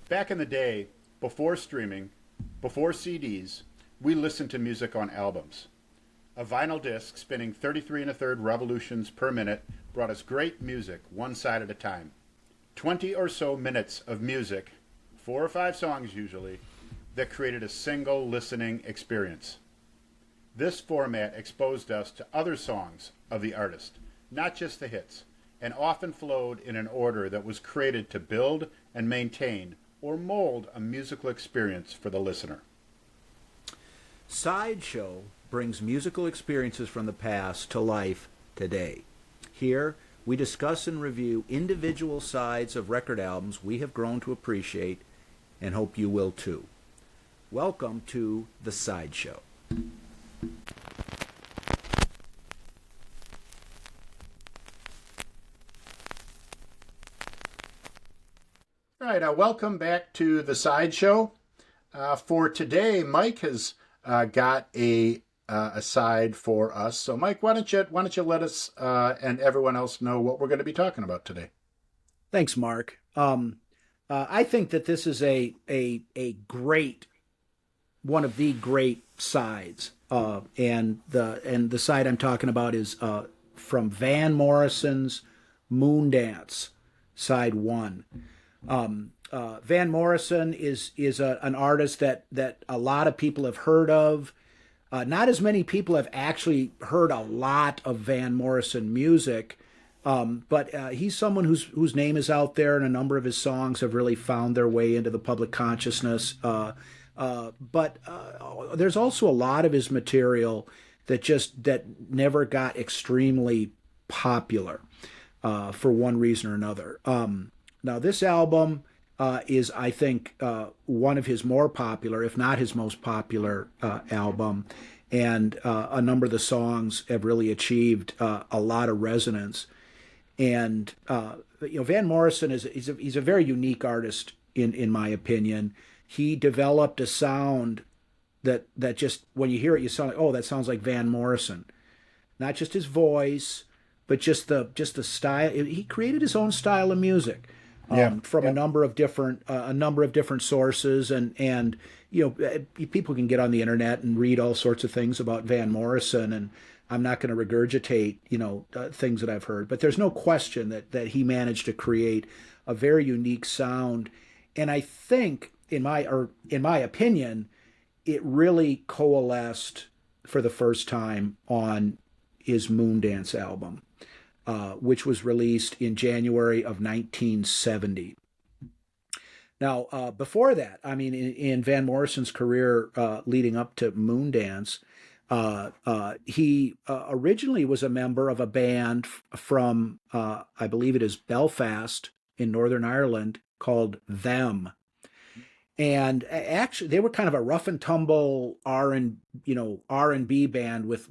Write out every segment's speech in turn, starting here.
Back in the day, before streaming, before CDs, we listened to music on albums. A vinyl disc spinning 33 and a third revolutions per minute brought us great music one side at a time. 20 or so minutes of music, 4 or 5 songs usually, that created a single listening experience. This format exposed us to other songs of the artist, not just the hits, and often flowed in an order that was created to build and maintain or mold a musical experience for the listener. Sideshow brings musical experiences from the past to life today. Here, we discuss and review individual sides of record albums we have grown to appreciate and hope you will too. Welcome to The Sideshow. All right, welcome back to The Sideshow. For today, Mike has got a side for us. So, Mike, why don't you let us and everyone else know what we're going to be talking about today? Thanks, Mark. I think that this is a great, one of the great sides, and the side I'm talking about is from Van Morrison's Moondance, side 1. Van Morrison is an artist that a lot of people have heard of. Not as many people have actually heard a lot of Van Morrison music, but he's someone whose name is out there, and a number of his songs have really found their way into the public consciousness. But there's also a lot of his material that never got extremely popular for one reason or another. Now, this album is, I think, one of his more popular, if not his most popular album, and a number of the songs have really achieved a lot of resonance. And Van Morrison he's a very unique artist in my opinion. He developed a sound that just when you hear it, you sound like, oh, that sounds like Van Morrison. Not just his voice, but just the style. He created his own style of music. From a number of different sources, and people can get on the internet and read all sorts of things about Van Morrison, and I'm not going to regurgitate things that I've heard, but there's no question that he managed to create a very unique sound, and I think in my opinion, it really coalesced for the first time on his Moondance album. Which was released in January of 1970. Now, before that, I mean, in Van Morrison's career leading up to Moondance, he originally was a member of a band from, I believe it is Belfast in Northern Ireland, called Them. And actually, they were kind of a rough and tumble R&B band with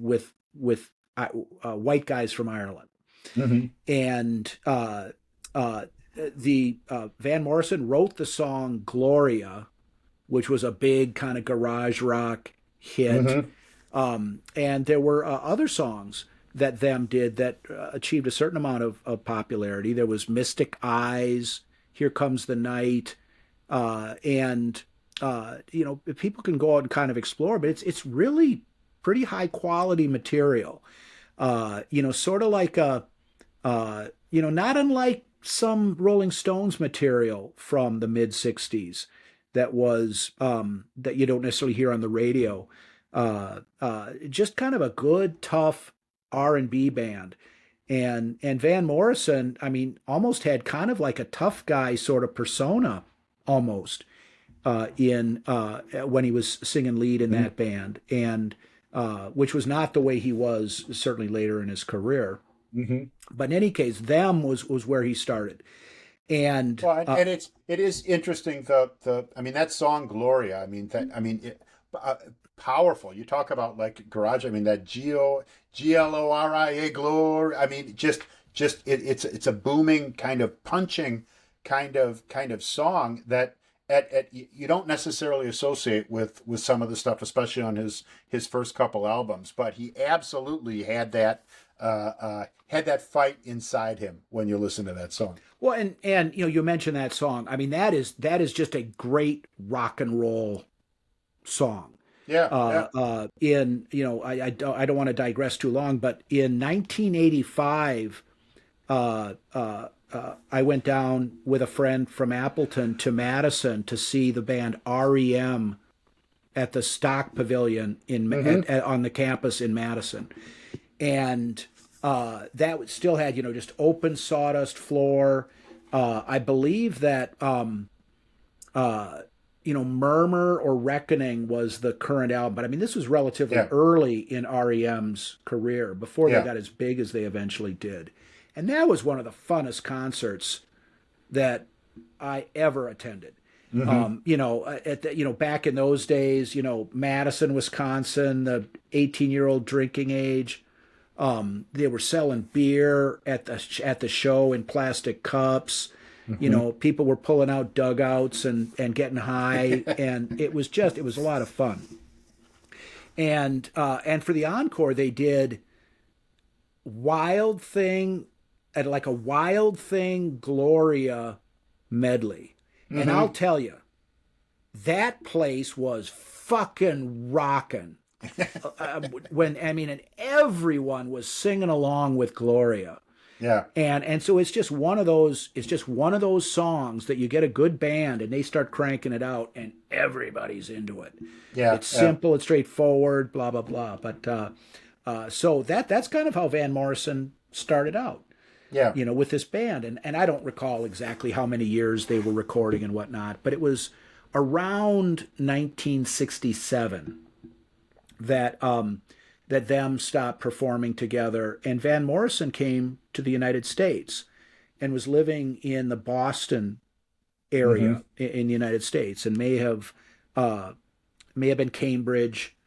white guys from Ireland. Mm-hmm. And Van Morrison wrote the song Gloria, which was a big kind of garage rock hit. Mm-hmm. And there were other songs that Them did that achieved a certain amount of popularity. There was Mystic Eyes, Here Comes the Night, and people can go out and kind of explore, but it's really pretty high quality material. Sort of like not unlike some Rolling Stones material from the mid '60s that was that you don't necessarily hear on the radio. Just kind of a good, tough R&B band, and Van Morrison, I mean, almost had kind of like a tough guy sort of persona almost in when he was singing lead in that band, and which was not the way he was certainly later in his career. Mm-hmm. But in any case, Them was where he started, and it is interesting. That song Gloria. Powerful. You talk about like garage. I mean, that Gloria. Glory. I mean, it's a booming kind of punching kind of song that you don't necessarily associate with some of the stuff, especially on his first couple albums. But he absolutely had that had that fight inside him when you listen to that song. Well, and you mentioned that song. I mean, that is just a great rock and roll song. Yeah, yeah. I don't want to digress too long, but in 1985, I went down with a friend from Appleton to Madison to see the band REM at the Stock Pavilion on the campus in Madison, and that still had just open sawdust floor. I believe that Murmur or Reckoning was the current album, but I mean this was relatively early in REM's career before they got as big as they eventually did, and that was one of the funnest concerts that I ever attended. Back in those days, Madison, Wisconsin, the 18-year-old drinking age. They were selling beer at the show in plastic cups. People were pulling out dugouts and getting high, and it was a lot of fun. And for the encore, they did Wild Thing, like a Wild Thing Gloria medley. And I'll tell you, that place was fucking rocking. And everyone was singing along with Gloria. Yeah. And so it's just one of those songs that you get a good band and they start cranking it out and everybody's into it. Yeah. It's simple, it's straightforward, blah blah blah. But so that's kind of how Van Morrison started out. Yeah. With this band. And I don't recall exactly how many years they were recording and whatnot, but it was around 1967 that them stopped performing together, and Van Morrison came to the United States and was living in the Boston area in the United States, and may have been Cambridge,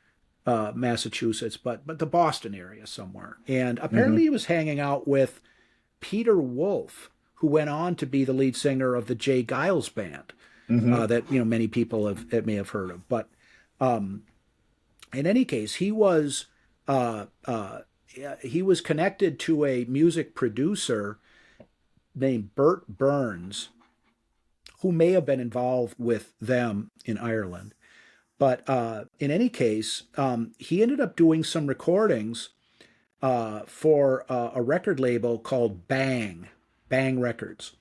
Massachusetts, but the Boston area somewhere. And apparently he was hanging out with Peter Wolf, who went on to be the lead singer of the Jay Giles Band, that many people may have heard of. But in any case, he was connected to a music producer named Bert Burns, who may have been involved with them in Ireland. But in any case, he ended up doing some recordings for a record label called Bang Records.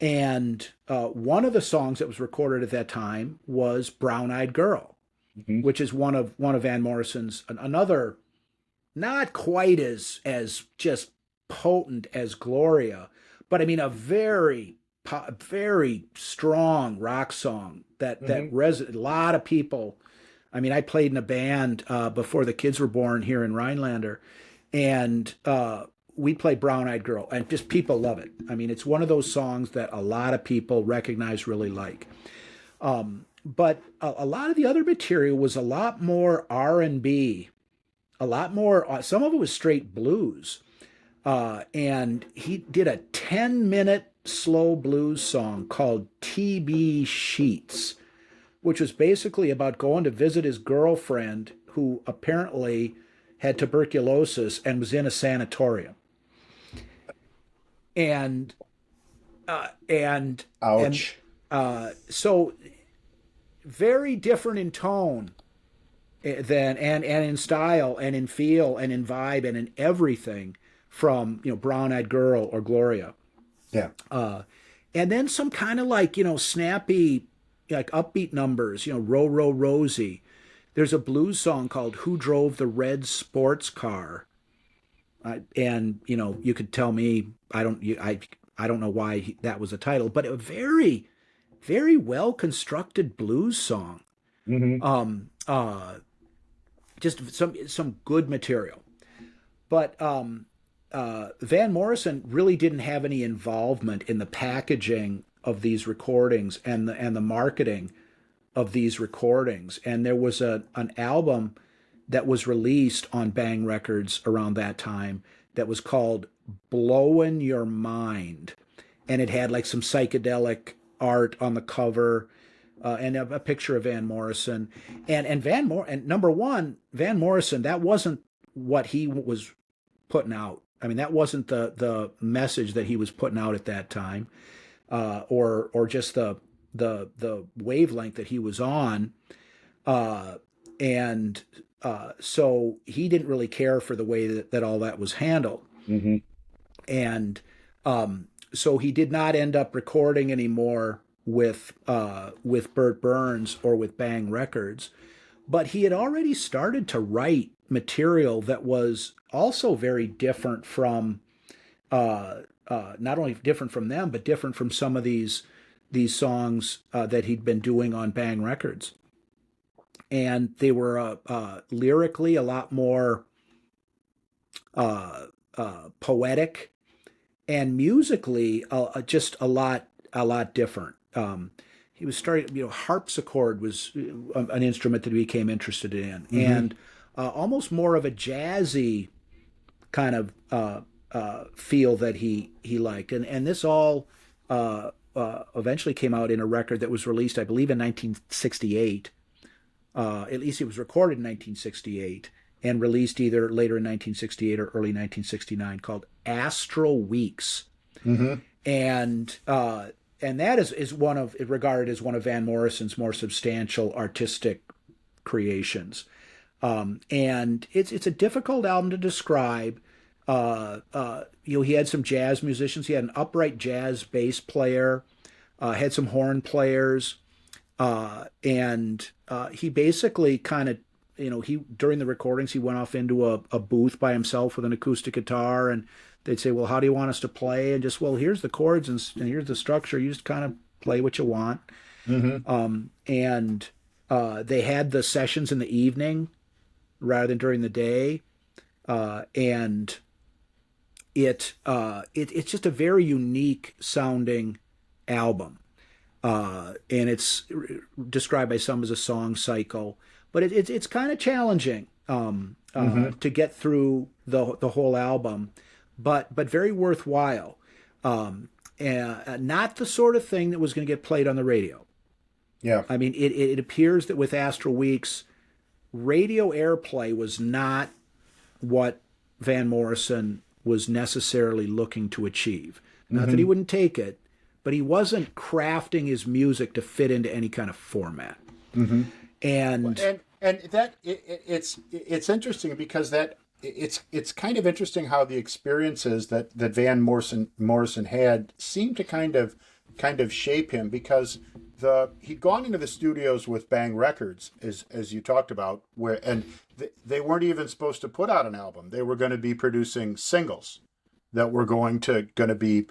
And one of the songs that was recorded at that time was Brown Eyed Girl, which is one of Van Morrison's, another not quite as just potent as Gloria, but I mean a very strong rock song that resonated. A lot of people. I mean, I played in a band before the kids were born here in Rhinelander, and we played Brown Eyed Girl, and just people love it. I mean, it's one of those songs that a lot of people recognize, really like. But a lot of the other material was a lot more R&B, a lot more, some of it was straight blues. And he did a 10-minute slow blues song called TB Sheets, which was basically about going to visit his girlfriend who apparently had tuberculosis and was in a sanatorium. And ouch. So very different in tone than and in style and in feel and in vibe and in everything from Brown Eyed Girl or Gloria. Yeah. And then some kind of like snappy, like upbeat numbers. Row Row Rosie. There's a blues song called "Who Drove the Red Sports Car," and you could tell me I don't know why that was a title, but a very, very well constructed blues song. Just some good material, but Van Morrison really didn't have any involvement in the packaging of these recordings and the marketing of these recordings. And there was an album that was released on Bang Records around that time that was called Blowin' Your Mind. And it had like some psychedelic art on the cover and a picture of Van Morrison. And number one, Van Morrison, that wasn't what he was putting out. I mean, that wasn't the message that he was putting out at that time, or just the wavelength that he was on, and so he didn't really care for the way that all that was handled, Mm-hmm. and so he did not end up recording anymore with Burt Burns or with Bang Records, but he had already started to write material that was also very different from not only different from them, but different from some of these songs that he'd been doing on Bang Records, and they were lyrically a lot more poetic, and musically just a lot different. He was starting, harpsichord was an instrument that he became interested in, mm-hmm. and almost more of a jazzy kind of feel that he liked, and this all eventually came out in a record that was released, I believe, in 1968. At least it was recorded in 1968 and released either later in 1968 or early 1969, called Astral Weeks, mm-hmm. and that is regarded as one of Van Morrison's more substantial artistic creations, and it's a difficult album to describe. He had some jazz musicians. He had an upright jazz bass player, had some horn players, and he basically kind of, during the recordings, he went off into a booth by himself with an acoustic guitar, and they'd say, well, how do you want us to play? And just, well, here's the chords and here's the structure. You just kind of play what you want. Mm-hmm. And they had the sessions in the evening rather than during the day. And it's just a very unique sounding album. And it's described by some as a song cycle, but it's kind of challenging mm-hmm. to get through the whole album, but very worthwhile. And not the sort of thing that was going to get played on the radio. Yeah, I mean, it appears that with Astral Weeks, radio airplay was not what Van Morrison was necessarily looking to achieve. Not mm-hmm. that he wouldn't take it, but he wasn't crafting his music to fit into any kind of format. Mm-hmm. And that it's interesting because that it's kind of interesting how the experiences that Van Morrison had seemed to kind of shape him, because he'd gone into the studios with Bang Records, as you talked about, and they weren't even supposed to put out an album. They were going to be producing singles that were going to be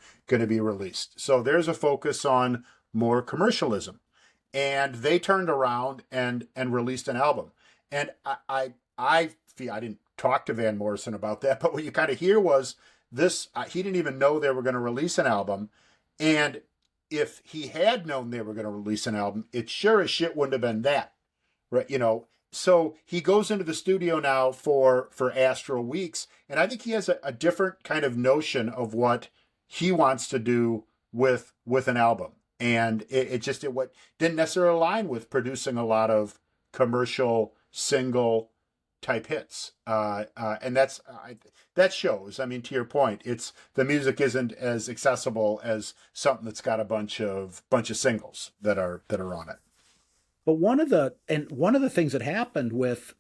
released. So there's a focus on more commercialism, and they turned around and released an album. And I feel, I didn't talk to Van Morrison about that, but what you kind of hear was this: he didn't even know they were going to release an album, and if he had known they were going to release an album, it sure as shit wouldn't have been that, right? So he goes into the studio now for Astral Weeks, and I think he has a different kind of notion of what he wants to do with an album. And it didn't necessarily align with producing a lot of commercial single type hits. And that shows. I mean, to your point, the music isn't as accessible as something that's got a bunch of singles that are on it. But one of the things that happened with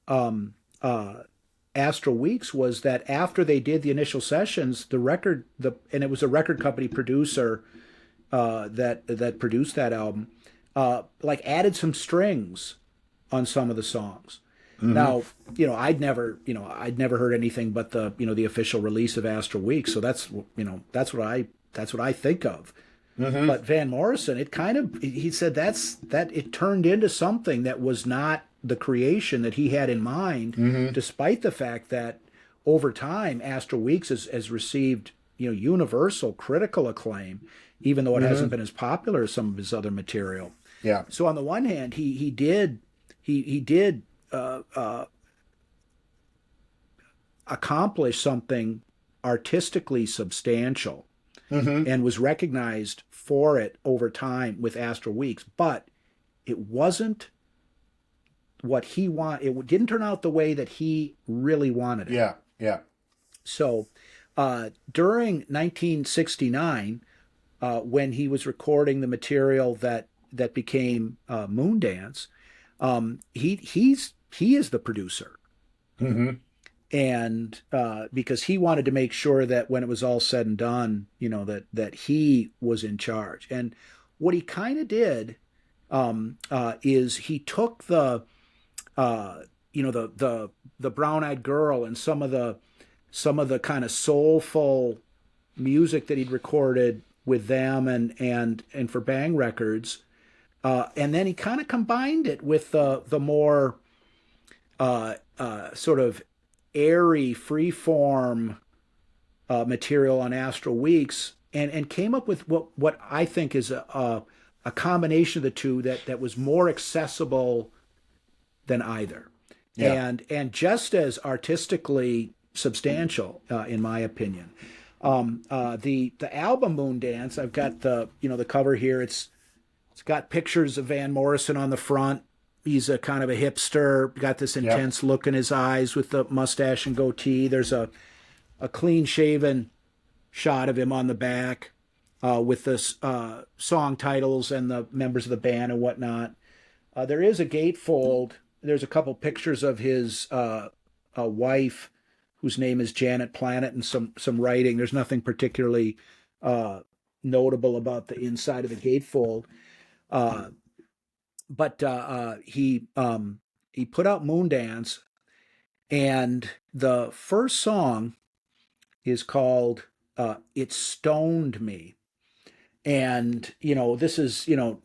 Astral Weeks was that after they did the initial sessions, and it was a record company producer that produced that album, added some strings on some of the songs. Mm-hmm. Now, I'd never heard anything but the official release of Astral Weeks, so that's what I think of. Mm-hmm. But Van Morrison, he said that it turned into something that was not the creation that he had in mind, mm-hmm. despite the fact that over time Astral Weeks has received universal critical acclaim, even though it mm-hmm. hasn't been as popular as some of his other material. Yeah. So on the one hand, he did accomplish something artistically substantial, mm-hmm. and was recognized for it over time with Astral Weeks, but it wasn't what he wanted. It didn't turn out the way that he really wanted it. Yeah, yeah. So during 1969, when he was recording the material that became Moondance, he is the producer, Hmm. and because he wanted to make sure that when it was all said and done, that he was in charge. And what he kind of did is he took uh, the Brown Eyed Girl and some of the kind of soulful music that he'd recorded with them and for Bang Records, and then he kind of combined it with the more sort of airy, freeform material on Astral Weeks, and came up with what I think is a combination of the two that was more accessible than either, Yeah. and just as artistically substantial, in my opinion. The album Moondance, I've got the cover here. It's got pictures of Van Morrison on the front. He's a kind of a hipster, got this Yep. intense look in his eyes with the mustache and goatee. There's a clean shaven shot of him on the back, with the song titles and the members of the band and whatnot. There is a gatefold. There's a couple pictures of his wife, whose name is Janet Planet, and some writing. There's nothing particularly uh, notable about the inside of the gatefold. Uh, but he put out Moondance, and the first song is called "It Stoned Me," and this is early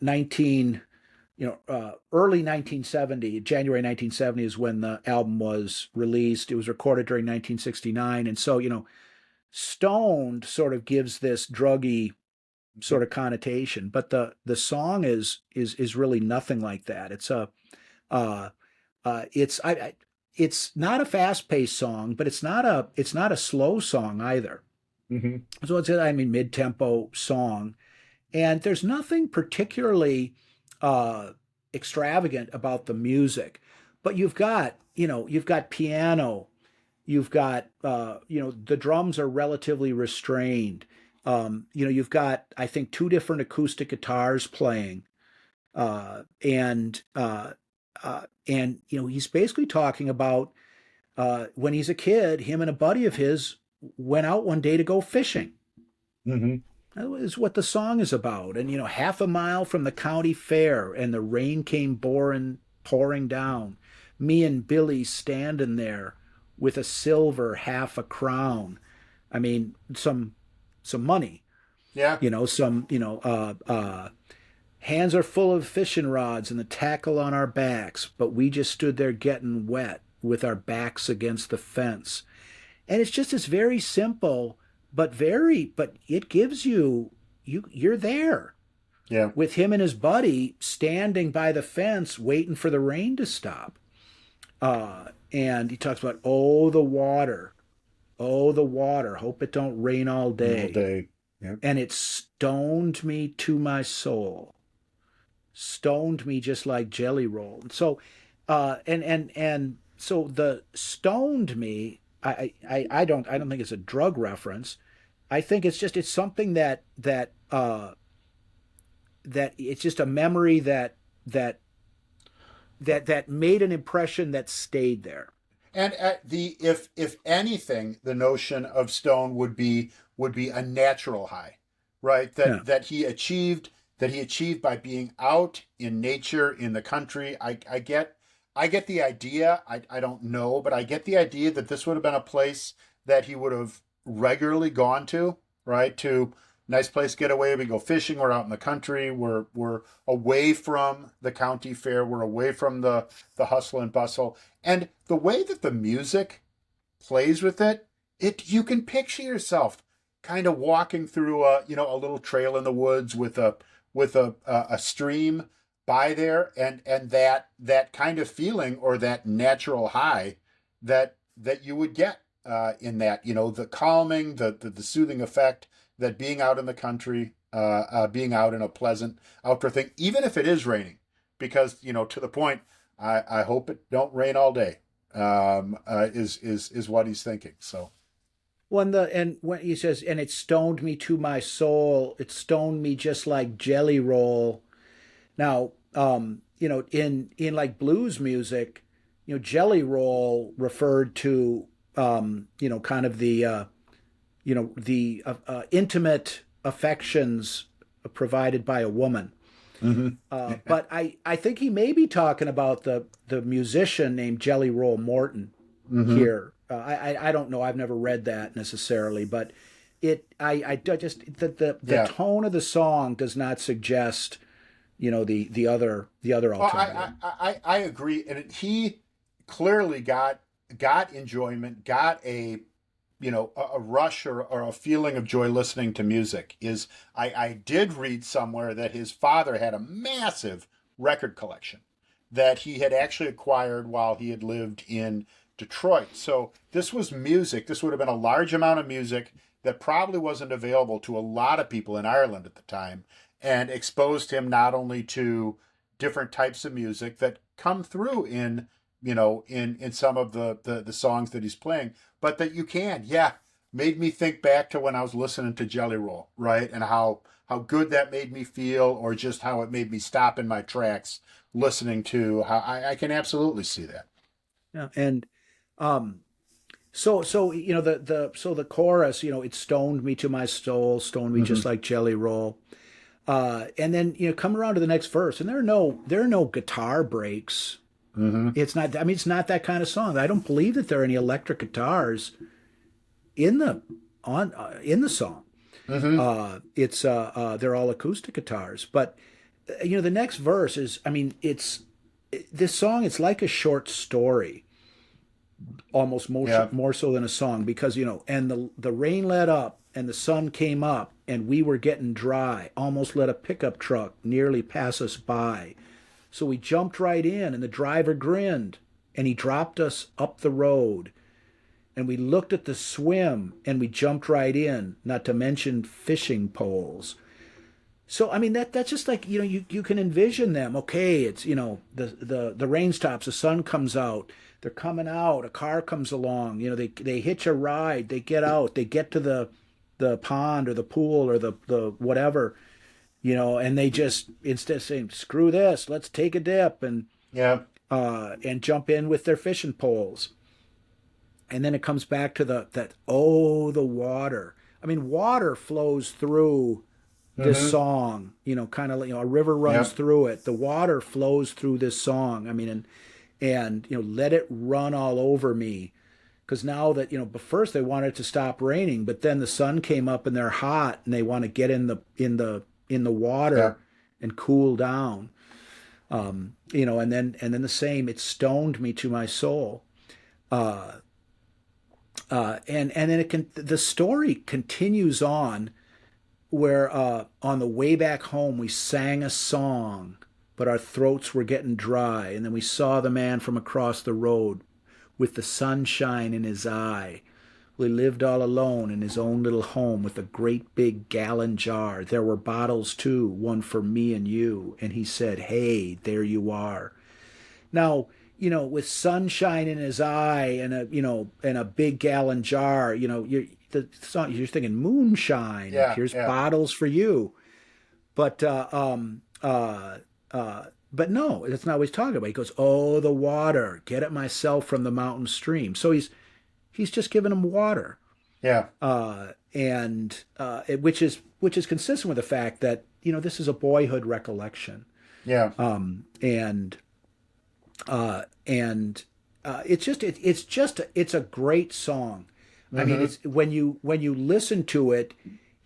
1970. January 1970 is when the album was released. It was recorded during 1969, and so stoned sort of gives this druggy sort of connotation, but the song is really nothing like that. It's a uh, it's not a fast paced song, but it's not a slow song either. Hmm. So it's mid tempo song, and there's nothing particularly uh, extravagant about the music, but you've got piano, you've got the drums are relatively restrained. You've got, I think, two different acoustic guitars playing, and he's basically talking about when he's a kid, him and a buddy of his went out one day to go fishing. Hmm. That is what the song is about. And half a mile from the county fair, and the rain came pouring down. Me and Billy standing there with a silver half a crown. I mean, some money. Yeah. Some hands are full of fishing rods and the tackle on our backs, but we just stood there getting wet with our backs against the fence. And it's just this very simple, but it gives you're there Yeah. with him and his buddy standing by the fence waiting for the rain to stop. And he talks about, oh the water, hope it don't rain all All day. day. Yeah. And it stoned me to my soul, stoned me just like jelly roll. And so, and so the stoned me, I don't think it's a drug reference. I think it's something that it's just a memory that that made an impression that stayed there. And the if anything, the notion of stone would be a natural high, right? Yeah. That he achieved by being out in nature in the country. I get the idea. I don't know, but I get the idea that this would have been a place that he would have regularly gone to, right? To nice place to get away. We go fishing. We're out in the country. We're away from the county fair. We're away from the hustle and bustle. And the way that the music plays with it you can picture yourself kind of walking through a little trail in the woods with a stream by there, and that kind of feeling, or that natural high that you would get in that, the calming, the soothing effect that being out in the country, being out in a pleasant outdoor thing, even if it is raining, because to the point, I hope it don't rain all day, is what he's thinking. So when he says, and it stoned me to my soul, it stoned me just like jelly roll. Now, in like blues music, jelly roll referred to, kind of the intimate affections provided by a woman. Hmm. But I think he may be talking about the musician named Jelly Roll Morton Hmm. here. I don't know. I've never read that necessarily, but just the Yeah. tone of the song does not suggest the other Oh, alternative. I agree, and he clearly got enjoyment, got a rush or a feeling of joy listening to music. I did read somewhere that his father had a massive record collection that he had actually acquired while he had lived in Detroit. So this was music. This would have been a large amount of music that probably wasn't available to a lot of people in Ireland at the time, and exposed him not only to different types of music that come through in some of the songs that he's playing, but that you can, yeah, made me think back to when I was listening to Jelly Roll, right? And how good that made me feel, or just how it made me stop in my tracks listening to how I can absolutely see that. Yeah, and um, so the chorus, it stoned me to my soul, stoned me just Hmm. like jelly roll. And then come around to the next verse, and there are no guitar breaks. Hmm. It's not. I mean, it's not that kind of song. I don't believe that there are any electric guitars in the song. Hmm. It's they're all acoustic guitars. But the next verse is. I mean, it's this song. It's like a short story, almost Yeah. more so than a song, because and the rain let up and the sun came up and we were getting dry. Almost let a pickup truck nearly pass us by. So we jumped right in, and the driver grinned, and he dropped us up the road. And we looked at the swim, and we jumped right in, not to mention fishing poles. So I mean that's just like you can envision them. Okay, it's the rain stops, the sun comes out, they're coming out, a car comes along, they hitch a ride, they get out, they get to the pond or the pool or the whatever, and they just, instead of saying screw this, let's take a dip Yeah. and jump in with their fishing poles. And then it comes back to the water. I mean, water flows through this Hmm. song, kind of, a river runs Yeah. through it. The water flows through this song. I mean, and let it run all over me. Because now that, but first they wanted it to stop raining, but then the sun came up and they're hot and they want to get in the Yeah. water and cool down. And then the same, it stoned me to my soul. Uh, and then the story continues on, where on the way back home we sang a song, but our throats were getting dry, and then we saw the man from across the road with the sunshine in his eye. Well, he lived all alone in his own little home with a great big gallon jar. There were bottles too, one for me and you. And he said, hey, there you are. Now, with sunshine in his eye and a big gallon jar, you're thinking moonshine and Yeah. here's Yeah. bottles for you. But but no, that's not what he's talking about. He goes, "Oh, the water, get it myself from the mountain stream." So he's just giving him water, Yeah. and which is consistent with the fact that this is a boyhood recollection, Yeah. and it's a great song. I mean, Hmm. it's when you listen to it,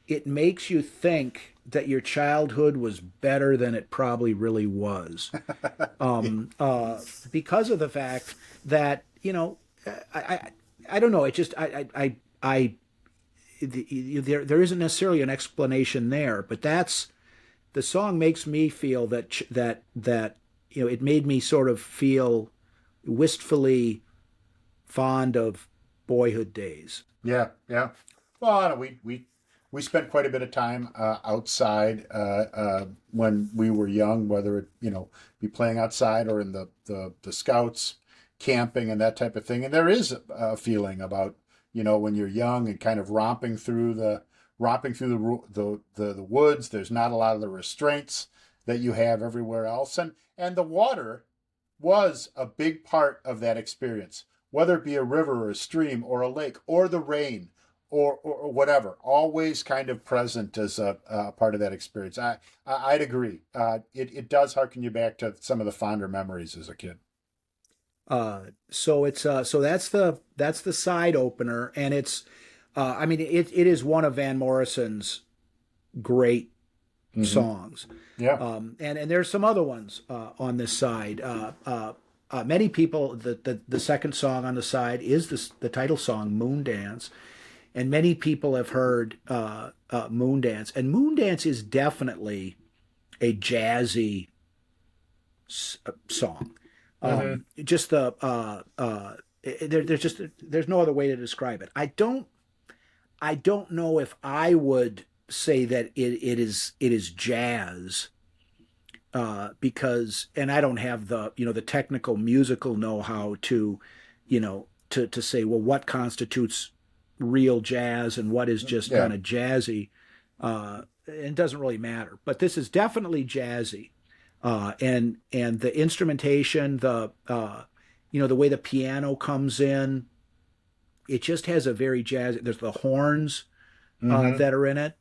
it makes you think that your childhood was better than it probably really was, because of the fact that I don't know. It just there isn't necessarily an explanation there, but the song makes me feel that it made me sort of feel wistfully fond of boyhood days. Yeah. Yeah. Well, I know we spent quite a bit of time outside when we were young, whether it be playing outside or in the scouts, camping and that type of thing. And there is a feeling about when you're young and kind of romping through the woods. There's not a lot of the restraints that you have everywhere else, and the water was a big part of that experience, whether it be a river or a stream or a lake or the rain or whatever, always kind of present as a part of that experience. I'd agree. It does harken you back to some of the fonder memories as a kid. So that's the side opener, and it's I mean it is one of Van Morrison's great Hmm. songs. Yeah. And there's some other ones on this side. Many people, the second song on the side is the title song, Moondance. And many people have heard Moondance. And Moondance is definitely a jazzy song. Hmm. Just there's no other way to describe it. I don't know if I would say that it is jazz because and I don't have the technical musical know-how to say, well, what constitutes real jazz and what is just Yeah. kind of jazzy. It doesn't really matter, but this is definitely jazzy. And the instrumentation, the way the piano comes in, it just has a very jazzy. There's the horns Hmm. that are in it.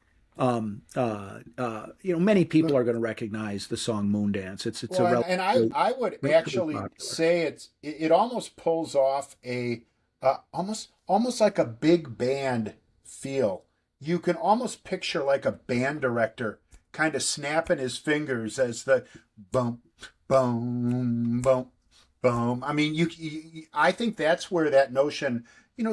Many people are going to recognize the song Moondance. It's a Well, and relatively, I would relatively actually popular. say it almost pulls off a almost like a big band feel. You can almost picture like a band director kind of snapping his fingers as the boom, boom, boom, boom. I mean, I think that's where that notion,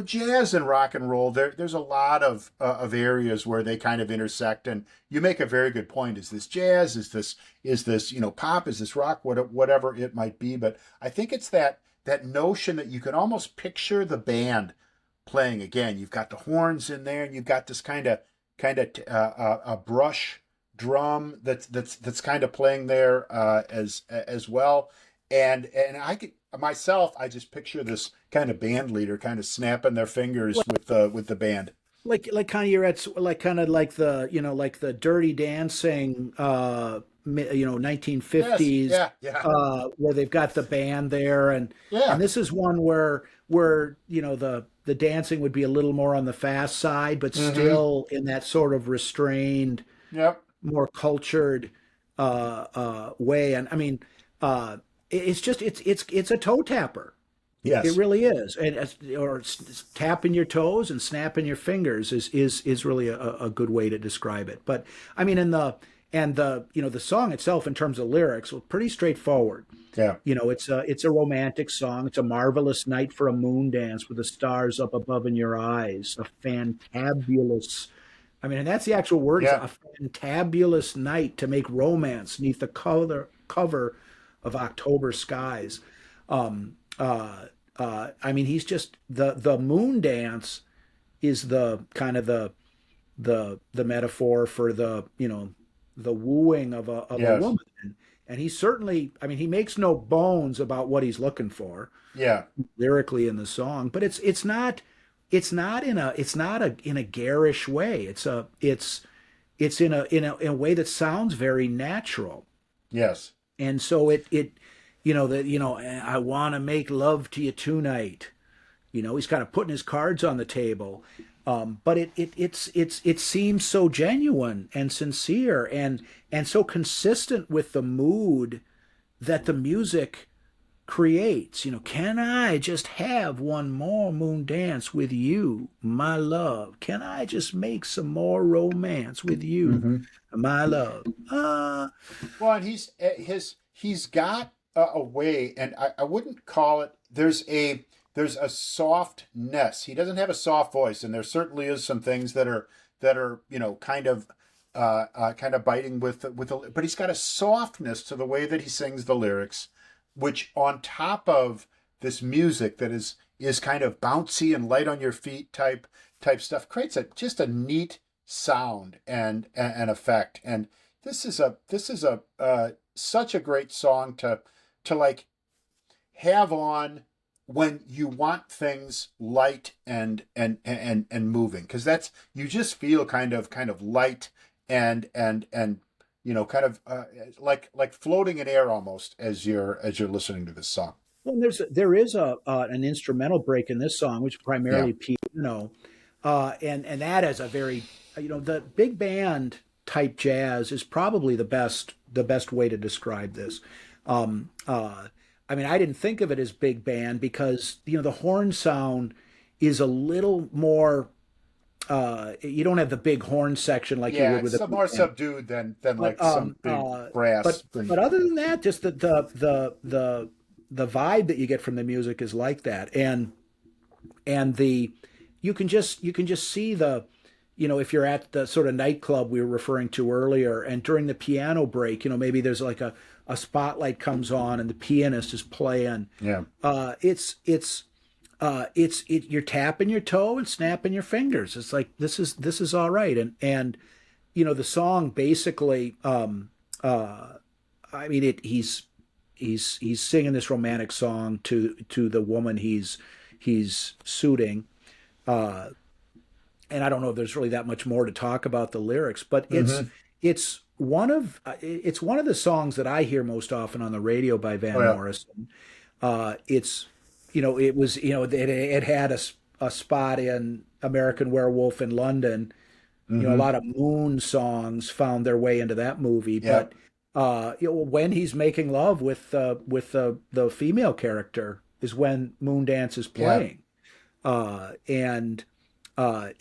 jazz and rock and roll. There's a lot of areas where they kind of intersect, and you make a very good point. Is this jazz? Is this pop? Is this rock? Whatever it might be. But I think it's that notion that you can almost picture the band playing again. You've got the horns in there, and you've got this kind of a brush drum that's kind of playing there as well. And I could myself, I just picture this kind of band leader kind of snapping their fingers with the band. Like kind of you're at like kind of like the Dirty Dancing 1950s Yes, yeah, yeah, where they've got the band there, and yeah. this is one where the dancing would be a little more on the fast side but Mm-hmm. still in that sort of restrained, Yep. more cultured way. And I mean it's just it's a toe tapper. It Yes. really is, and tapping your toes and snapping your fingers is really a good way to describe it. But I mean, the song itself in terms of lyrics was pretty straightforward. Yeah. It's a romantic song. It's a marvelous night for a moon dance with the stars up above in your eyes. A fantabulous. I mean, and that's the actual words. Yeah. A fantabulous night to make romance neath the cover of October skies. I mean, he's just the moon dance is the kind of the metaphor for the wooing of a Yes. woman, and he certainly, I mean, he makes no bones about what he's looking for Yeah. lyrically in the song, but it's not in a garish way. It's in a way that sounds very natural. Yes. And so I want to make love to you tonight. He's kind of putting his cards on the table. But it seems so genuine and sincere and so consistent with the mood that the music creates. Can I just have one more moon dance with you, my love? Can I just make some more romance with you, Hmm. my love? Well, and he's got a way, and I wouldn't call it. There's a softness. He doesn't have a soft voice, and there certainly is some things that are kind of biting but he's got a softness to the way that he sings the lyrics, which on top of this music that is kind of bouncy and light on your feet type stuff creates just a neat sound and effect. And this is a such a great song to like have on when you want things light and moving, because that's, you just feel kind of light and kind of like floating in air almost as you're listening to this song. Well, there is an instrumental break in this song, which is Yeah. primarily piano, and that is a very, the big band type jazz is probably the best way to describe this. I mean, I didn't think of it as big band because the horn sound is a little more. You don't have the big horn section like you Yeah, would with it's a big more band. subdued than But like some big brass but thing. other than that, just the vibe that you get from the music is like that, and the you can just see if you're at the sort of nightclub we were referring to earlier, and during the piano break, maybe there's like a spotlight comes on and the pianist is playing. Yeah. You're tapping your toe and snapping your fingers. It's like this is all right, and the song basically, I mean, he's singing this romantic song to the woman he's suiting, uh, and I don't know if there's really that much more to talk about the lyrics, but Hmm. it's one of the songs that I hear most often on the radio by Oh Van yeah. Morrison. It's it was it had a spot in American Werewolf in London. A Hmm. lot of Moon songs found their way into that movie, Yeah. but when he's making love with the female character is when Moondance is Yeah. playing, and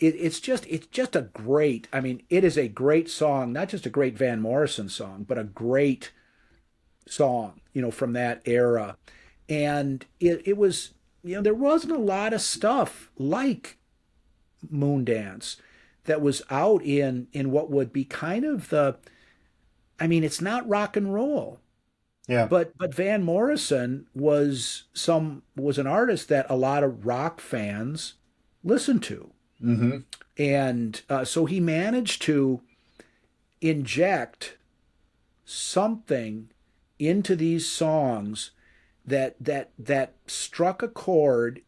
it's just a great. I mean, it is a great song, not just a great Van Morrison song, but a great song, from that era. And it was, there wasn't a lot of stuff like Moondance that was out in what would be kind of I mean, it's not rock and roll, Yeah. but Van Morrison was an artist that a lot of rock fans listened to. Hmm. And so he managed to inject something into these songs that struck a chord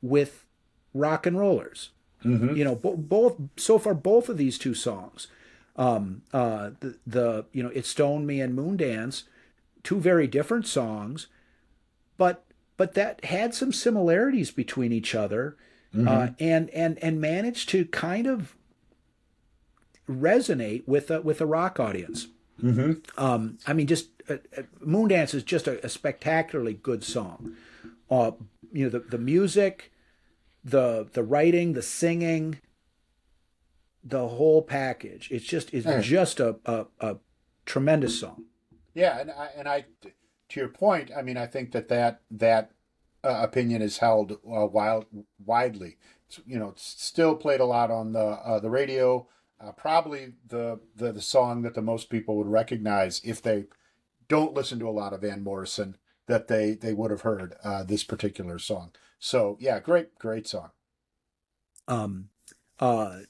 with rock and rollers. Hmm. Both so far, both of these two songs, the It Stoned Me and Moondance, two very different songs, but that had some similarities between each other, Hmm. and managed to kind of resonate with a rock audience. Hmm. I mean, just Moondance is just a spectacularly good song. Uh, the music, the writing, the singing, the whole package. It's just a tremendous song. Yeah, and I to your point, I mean, I think that opinion is held widely. It's still played a lot on the radio. Probably the song that the most people would recognize if they don't listen to a lot of Van Morrison, that they would have heard this particular song. So yeah, great song. Um, uh,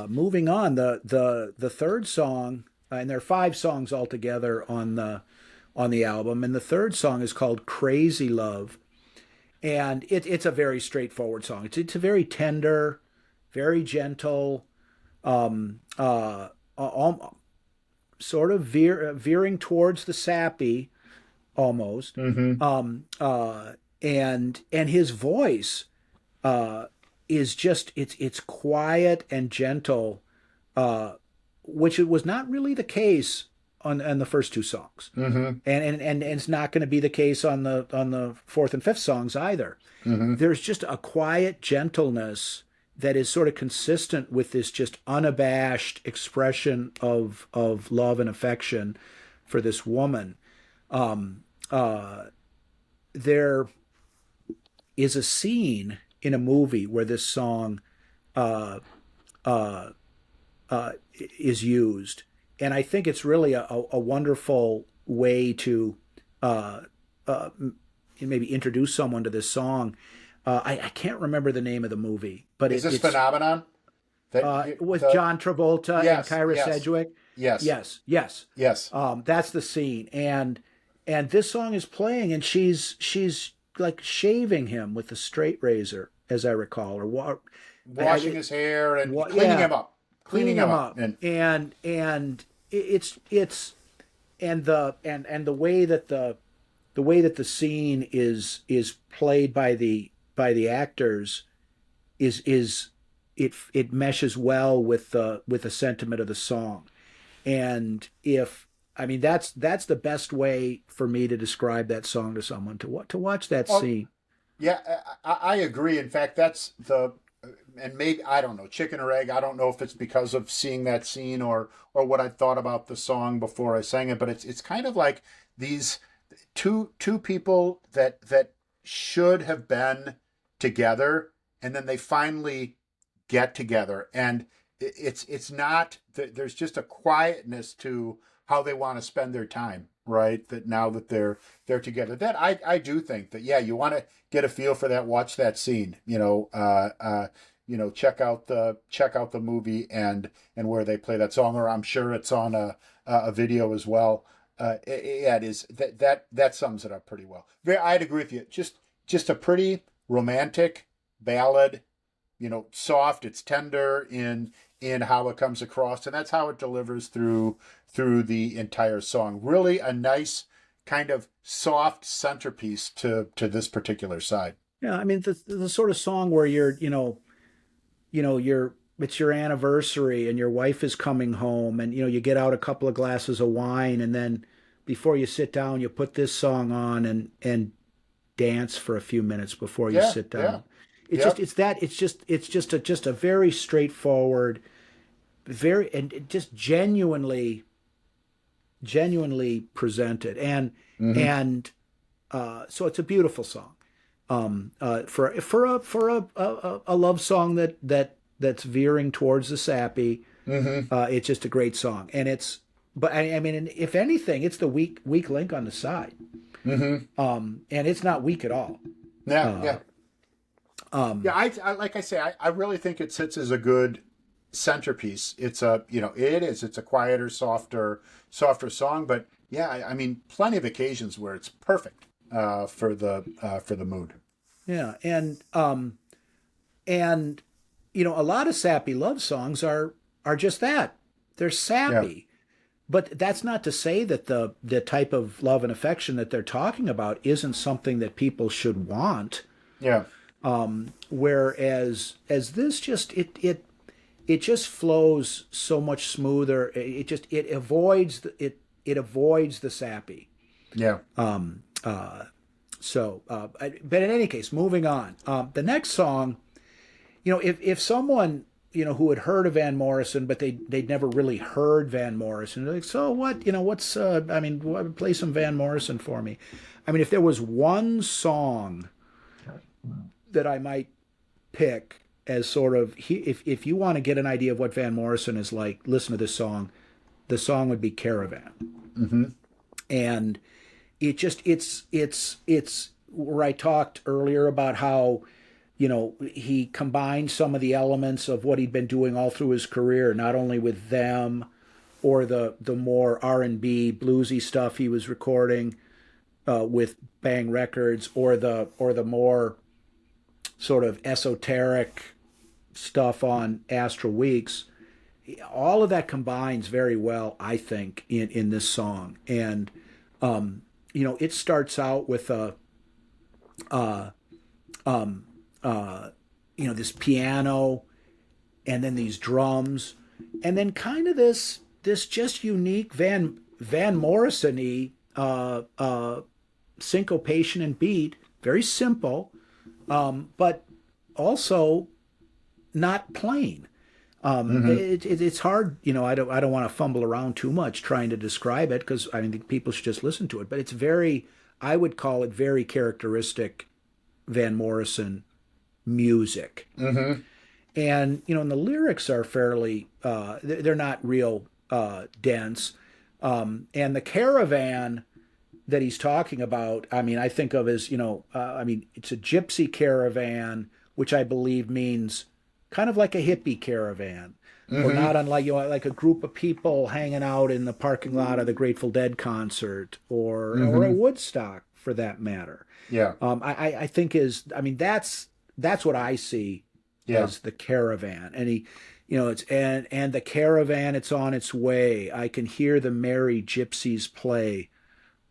Moving on, the third song, and there are five songs altogether on the album, and the third song is called "Crazy Love," and it's a very straightforward song. It's a very tender, very gentle, um, uh, sort of veering towards the sappy almost, Hmm. and his voice uh, is just it's quiet and gentle, uh, which it was not really the case on the first two songs, Hmm. and it's not going to be the case on the fourth and fifth songs either. Hmm. There's just a quiet gentleness that is sort of consistent with this just unabashed expression of love and affection for this woman. Um, uh, there is a scene in a movie where this song uh, uh, is used, and I think it's really a wonderful way to uh, uh, maybe introduce someone to this song. I can't remember the name of the movie, but Is this it's phenomenon that with the John Travolta and yes, Kyra yes, Sedgwick. yes, Yes, yes. yes. That's the scene, and this song is playing, and she's like shaving him with a straight razor, as I recall, or Washing his hair and cleaning yeah, him up, cleaning cleaning him him up, up, and and it's and the way that the scene is played by the actors is it meshes well with the sentiment of the song. And if I mean that's the best way for me to describe that song to someone, to watch that oh scene. yeah, I agree. In fact, that's the and maybe I don't know, chicken or egg. I don't know if it's because of seeing that scene or what I thought about the song before I sang it, but it's kind of like these two people that should have been together, and then they finally get together, and it's not there's just a quietness to how they want to spend their time, right? That now that they're together, that I do think that, yeah, you want to get a feel for that, watch that scene, check out the movie and where they play that song, or I'm sure it's on a video as well. Yeah, it is that sums it up pretty well. I'd agree with you. Just a pretty romantic ballad, soft. It's tender in how it comes across, and that's how it delivers through the entire song. Really a nice kind of soft centerpiece to this particular side. Yeah, I mean the sort of song where you're it's your anniversary and your wife is coming home, and you get out a couple of glasses of wine, and then before you sit down you put this song on and dance for a few minutes before you Yeah, sit yeah, down. It's just yep. it's just a very straightforward, very, and just genuinely presented, Mm-hmm. and so it's a beautiful song. For a love song that's veering towards the sappy. Mm-hmm. It's just a great song, and but I mean, if anything, it's the weak link on the side. Mm-hmm. And it's not weak at all. Yeah, Uh, yeah. um, Yeah, I like I say, I really think it sits as a good centerpiece. It's a, it is. It's a quieter, softer song, but yeah, I mean, plenty of occasions where it's perfect for the mood. yeah, and a lot of sappy love songs are just that. They're Yeah, sappy. But that's not to say that the type of love and affection that they're talking about isn't something that people should want. yeah. Whereas as this just it just flows so much smoother. It avoids the sappy. Yeah. But in any case, moving on. The next song, if someone who had heard of Van Morrison, but they'd never really heard Van Morrison, they're like, so what? What's I mean, play some Van Morrison for me. I mean, if there was one song that I might pick as sort of, if you want to get an idea of what Van Morrison is like, listen to this song. The song would be Caravan. Mm-hmm. And it's where I talked earlier about how he combined some of the elements of what he'd been doing all through his career, not only with them or the more R&B bluesy stuff he was recording with Bang Records, or the more sort of esoteric stuff on Astral Weeks. All of that combines very well, I think, in this song. And it starts out with uh, um, this piano, and then these drums, and then kind of this just unique Van Morrison-y syncopation and beat. Very simple, but also not plain. Mm-hmm. It's hard, I don't want to fumble around too much trying to describe it, because I think people should just listen to it. But it's I would call it very characteristic Van Morrison music. Mm-hmm. And the lyrics are fairly, they're not real dense. And the caravan that he's talking about, I mean, I think of as, it's a gypsy caravan, which I believe means kind of like a hippie caravan. or Mm-hmm. not unlike, like a group of people hanging out in the parking lot of the Grateful Dead concert, or a Mm-hmm. Woodstock for that matter. Yeah. I think is, I mean, that's what I see Yeah. as the Caravan. And he, it's, and the Caravan, it's on its way. I can hear the merry gypsies play.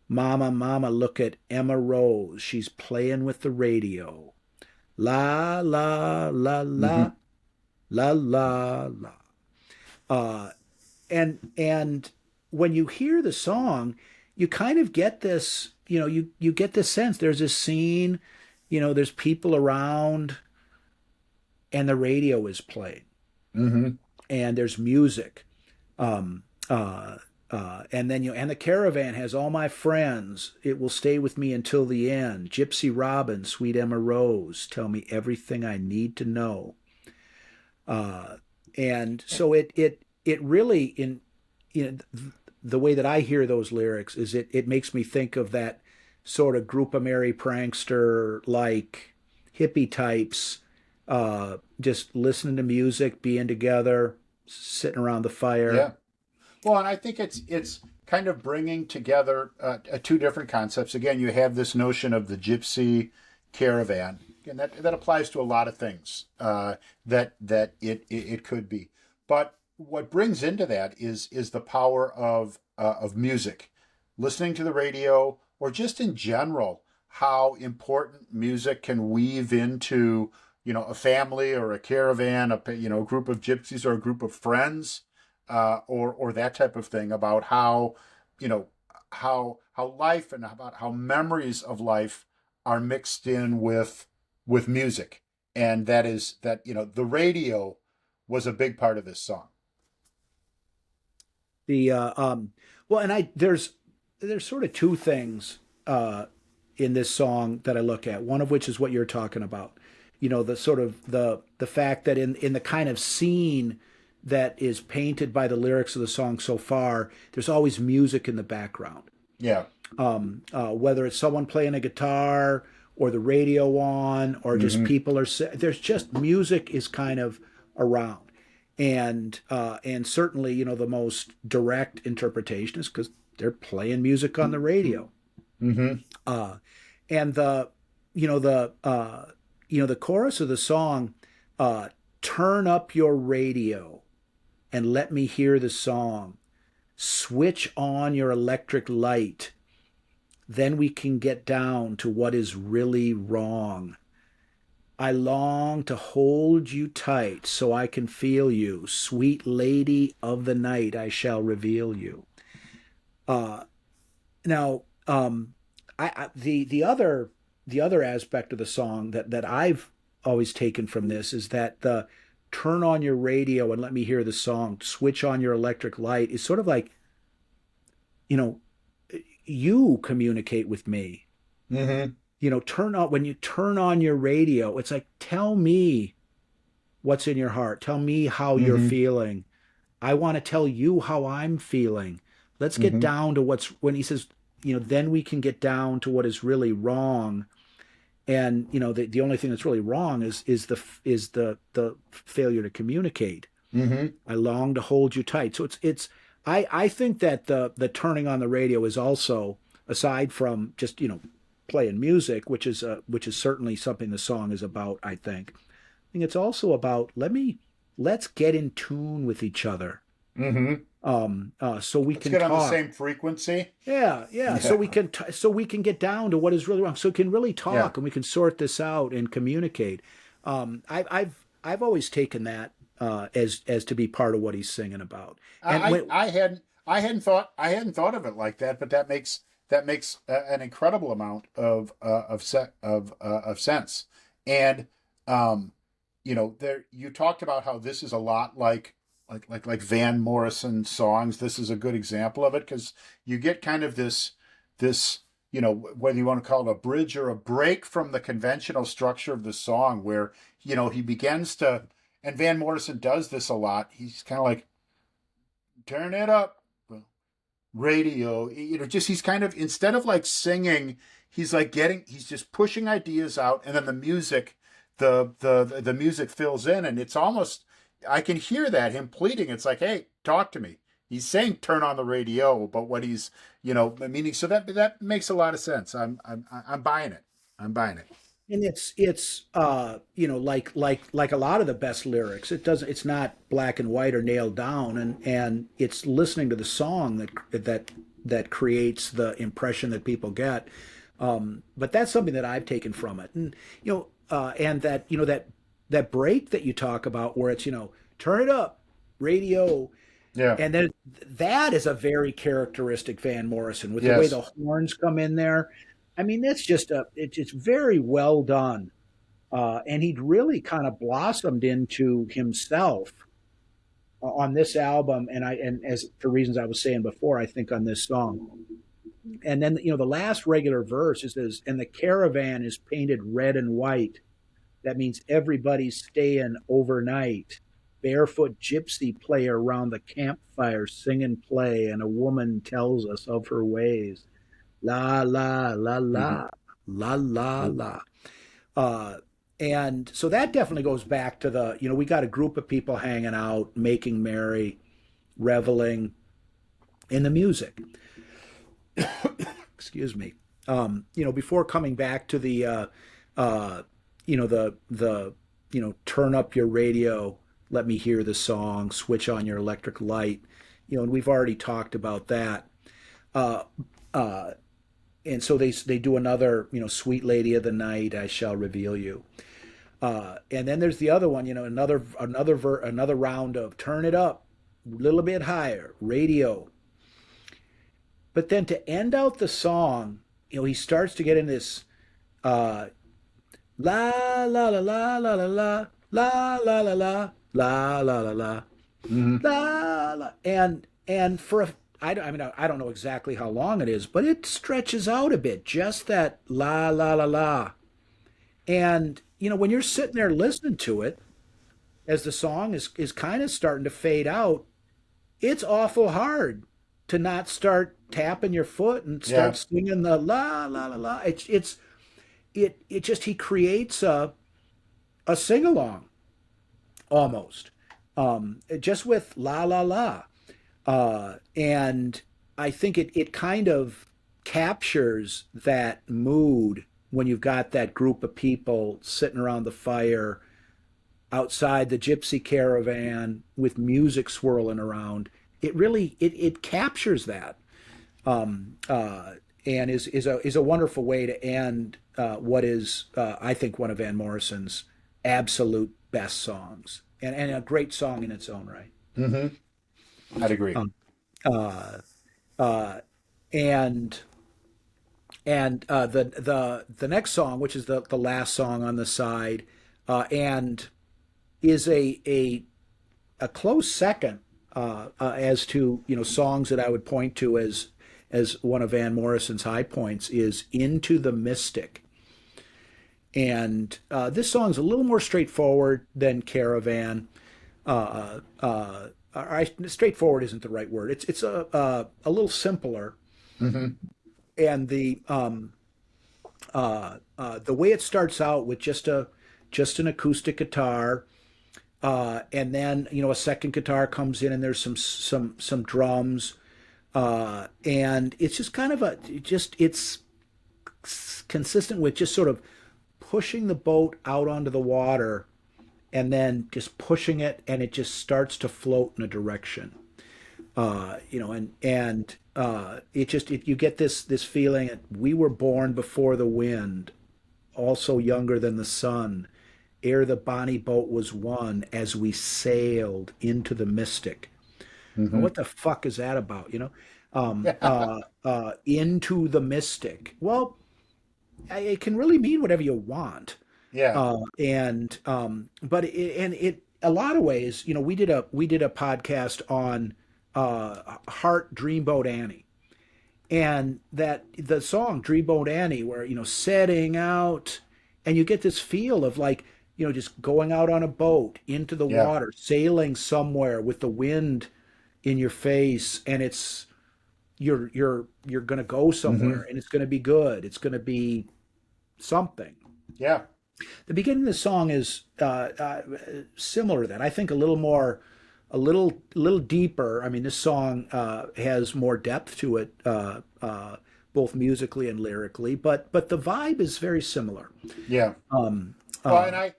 Mama, mama, look at Emma Rose. She's playing with the radio. La la la Mm-hmm. la la la la. Uh, and when you hear the song, you kind of get this, you get this sense. There's this scene, there's people around, and the radio is playing, Mm-hmm. and there's music. Um, and then and the Caravan has all my friends. It will stay with me until the end. Gypsy Robin, sweet Emma Rose, tell me everything I need to know. Uh, and so it really the way that I hear those lyrics is it makes me think of that sort of group of merry prankster like hippie types, just listening to music, being together, sitting around the fire. Yeah. Well, and I think it's kind of bringing together two different concepts. Again, you have this notion of the gypsy caravan, and that applies to a lot of things that it could be. But what brings into that is the power of music, listening to the radio, or just in general, how important music can weave into a family or a caravan, a group of gypsies or a group of friends, or that type of thing, about how you know how life and about how memories of life are mixed in with music, and that the radio was a big part of this song. The well, and I there's sort of two things in this song that I look at. One of which is what you're talking about. The sort of the fact that in the kind of scene that is painted by the lyrics of the song so far, there's always music in the background. Yeah. Whether it's someone playing a guitar or the radio on, or just Hmm. people there's just music is kind of around. And certainly, the most direct interpretation is because they're playing music on the radio. Hmm. Uh, and you know, the, uh, the chorus of the song, turn up your radio and let me hear the song. Switch on your electric light. Then we can get down to what is really wrong. I long to hold you tight so I can feel you. Sweet lady of the night, I shall reveal you. Uh, now, the other aspect of the song that I've always taken from this is that the turn on your radio and let me hear the song, switch on your electric light is sort of like, you know, you communicate with me. Hmm. Turn on when you turn on your radio, it's like, tell me what's in your heart. Tell me how you're Hmm. feeling. I want to tell you how I'm feeling. Let's get Hmm. down to when he says, then we can get down to what is really wrong. And the only thing that's really wrong is the failure to communicate. Hmm. I long to hold you tight. So it's I think that the turning on the radio is also, aside from just playing music, which is certainly something the song is about. I think it's also about let's get in tune with each other, Hmm. so we Let's can get on the talk. same frequency. Yeah, yeah. So Yeah. we can get down to what is really wrong. So we can really Yeah. talk and we can sort this out and communicate. I've always taken that as to be part of what he's singing about. And I, when I hadn't I hadn't thought of it like that, but that makes an incredible amount of sense. And there you talked about how this is a lot like Van Morrison songs. This is a good example of it because you get kind of this whether you want to call it a bridge or a break from the conventional structure of the song, where he begins to, and Van Morrison does this a lot. He's kind of like, turn it up, radio. Just he's kind of, instead of like singing, he's just pushing ideas out, and then the music, the music fills in, and it's almost I can hear that him pleading. It's like, hey, talk to me. He's saying turn on the radio, but what he's, meaning. So that makes a lot of sense. I'm buying it. I'm buying it. And it's like a lot of the best lyrics, it's not black and white or nailed down, and it's listening to the song that creates the impression that people get. But that's something that I've taken from it. And and that break that you talk about, where it's, turn it up, radio. Yeah. And then that is a very characteristic Van Morrison, with the way Yes. the horns come in there. I mean, that's just it's very well done. And he'd really kind of blossomed into himself on this album, and as for reasons I was saying before, I think on this song. And then, the last regular verse is this, and the caravan is painted red and white. That means everybody's staying overnight. Barefoot gypsy play around the campfire, sing and play, and a woman tells us of her ways. La la la Hmm. la la la la. Uh, and so that definitely goes back to we got a group of people hanging out, making merry, reveling in the music. Excuse me. Before coming back to uh, turn up your radio, let me hear the song, switch on your electric light, and we've already talked about that. Uh, uh, and so they do another, sweet lady of the night, I shall reveal you. And then there's the other one, another round of turn it up a little bit higher, radio. But then to end out the song, he starts to get in this uh, la la la la la la la la la la la la la la la Hmm. la la, and for I mean, I don't know exactly how long it is, but it stretches out a bit, just that la la la la. And when you're sitting there listening to it, as the song is kind of starting to fade out, it's awful hard to not start tapping your foot and Yeah. start singing the la la la la. It just, he creates a sing along almost, just with la la la. And I think it kind of captures that mood when you've got that group of people sitting around the fire outside the gypsy caravan with music swirling around. It really it captures that, um, uh, and is a wonderful way to end what is, I think, one of Van Morrison's absolute best songs, and a great song in its own right. Hmm. I'd agree. Um, uh, uh, and the next song, which is the last song on the side, and is a close second, as to songs that I would point to as one of Van Morrison's high points, is Into the Mystic. And this song's a little more straightforward than Caravan. Straightforward isn't the right word. It's a little simpler, Hmm. and the way it starts out with just an acoustic guitar, and then a second guitar comes in, and there's some drums, and it's just kind of it's consistent with just sort of pushing the boat out onto the water, and then just pushing it, and it just starts to float in a direction. And you get this feeling that we were born before the wind, also younger than the sun, ere the bonny boat was won, as we sailed into the mystic. Now, Hmm. what the fuck is that about? Into the mystic. Well, it can really mean whatever you want. Yeah. And but it a lot of ways, we did a podcast on Heart Dreamboat Annie, and that the song Dreamboat Annie, where setting out, and you get this feel of, like, just going out on a boat into the Yeah. water, sailing somewhere with the wind in your face, and it's you're gonna go Hmm. somewhere, and it's gonna be good. It's gonna be something. Yeah. The beginning of the song is similar to that. I think a little more, little deeper. I mean, this song has more depth to it, both musically and lyrically, but the vibe is very similar. Yeah. Um, Well, and uh,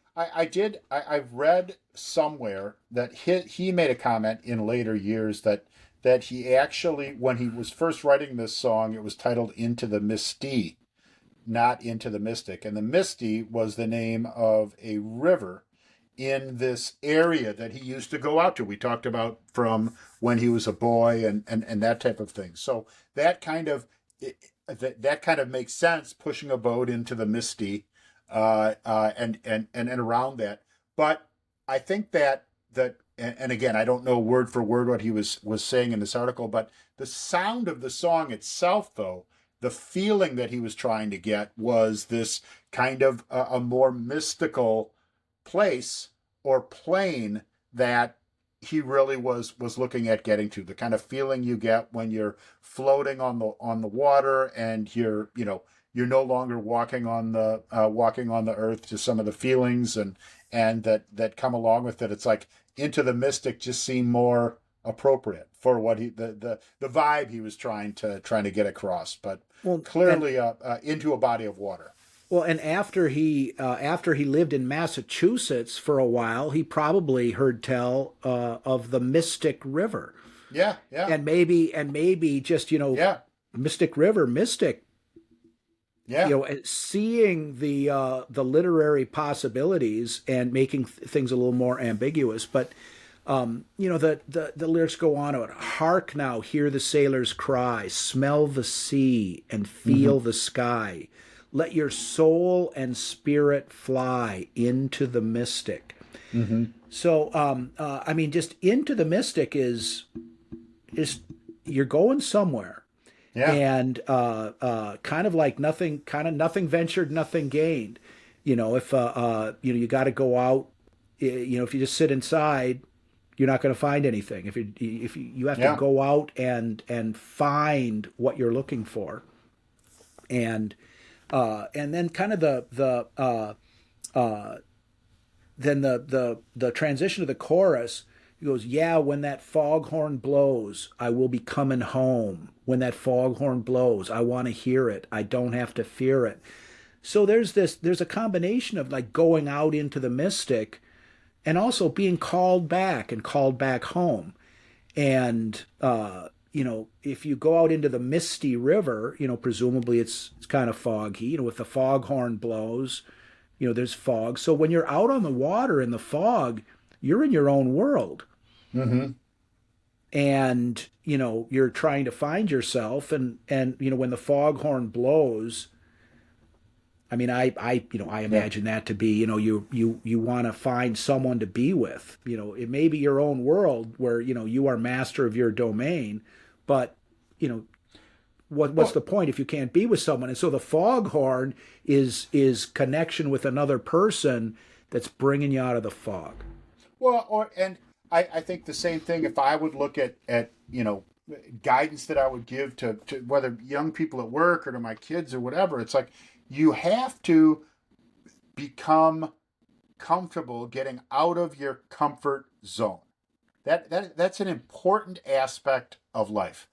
I've read somewhere that he made a comment in later years that he actually, when he was first writing this song, it was titled Into the Misty, not Into the Mystic. And the Misty was the name of a river in this area that he used to go out to. We talked about from when he was a boy and that type of thing. So that kind of that kind of makes sense, pushing a boat into the Misty, and around that. But I think that and again, I don't know word for word what he was saying in this article, but the sound of the song itself, though, the feeling that he was trying to get was this kind of a more mystical place or plane that he really was looking at getting to, the kind of feeling you get when you're floating on the water, and you're no longer walking on the earth, to some of the feelings and that come along with it. It's like Into the Mystic just seemed more appropriate for what the vibe he was trying to get across, but well, and clearly into a body of water. and after he lived in Massachusetts for a while, he probably heard tell of the Mystic River, Yeah, yeah, and maybe just yeah, Mystic River, Mystic, yeah, seeing the literary possibilities and making things a little more ambiguous. But the lyrics go on to it. Hark now, hear the sailors cry, smell the sea and hmm feel the sky. Let your soul and spirit fly into the mystic. hmm So, I mean, just into the mystic is you're going somewhere, yeah, and kind of like nothing, kind of nothing ventured, nothing gained. If you got to go out, if you just sit inside, you're not going to find anything. If you have to yeah. go out and find what you're looking for, and then kind of the transition to the chorus. He goes, yeah, when that foghorn blows, I will be coming home. When that foghorn blows, I want to hear it. I don't have to fear it. So there's a combination of like going out into the mystic and also being called back and called back home. And if you go out into the misty river, presumably it's kind of foggy. If the foghorn blows, there's fog. So when you're out on the water in the fog, you're in your own world, hmm and you're trying to find yourself. And when the foghorn blows, I mean, I Yeah. imagine that to be, you want to find someone to be with. It may be your own world where you are master of your domain, but you know what's Well, the point if you can't be with someone? And so the foghorn is connection with another person that's bringing you out of the fog. and I think the same thing. If I would look at guidance that I would give to whether young people at work or to my kids or whatever, it's like you have to become comfortable getting out of your comfort zone. That's an important aspect of life.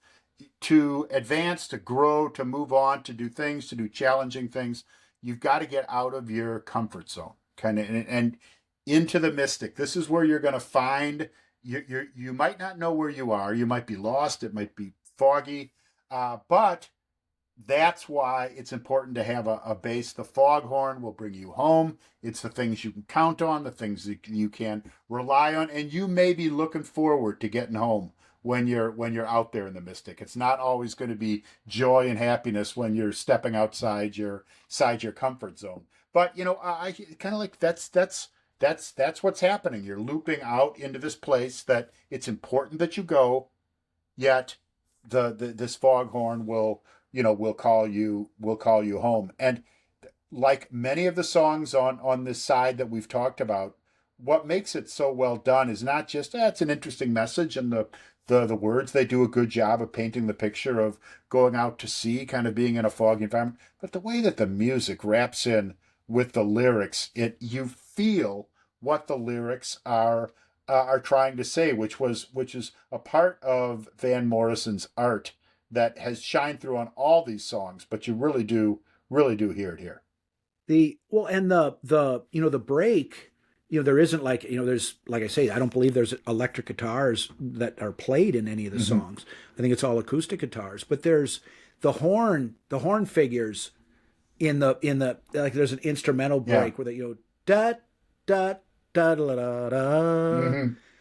To advance, to grow, to move on, to do things, to do challenging things, you've got to get out of your comfort zone, kind of, and into the mystic. This is where you're going to find you might not know where you are. You might be lost. It might be foggy, but that's why it's important to have a base. The foghorn will bring you home. It's the things you can count on, the things that you can rely on, and you may be looking forward to getting home when you're out there in the mystic. It's not always going to be joy and happiness when you're stepping outside your comfort zone. But I kind of like that's what's happening. You're looping out into this place that it's important that you go, yet this foghorn will call you home. And like many of the songs on this side that we've talked about, what makes it so well done is not just it's an interesting message, and the words, they do a good job of painting the picture of going out to sea, kind of being in a foggy environment, but the way that the music wraps in with the lyrics. You feel what the lyrics are trying to say, which is a part of Van Morrison's art that has shined through on all these songs, but you really do hear it here. And the the break, there isn't like, there's, like I say, I don't believe there's electric guitars that are played in any of the Hmm. songs. I think it's all acoustic guitars, but there's the horn figures in the like, there's an instrumental Yeah. break where they, da da da da da da.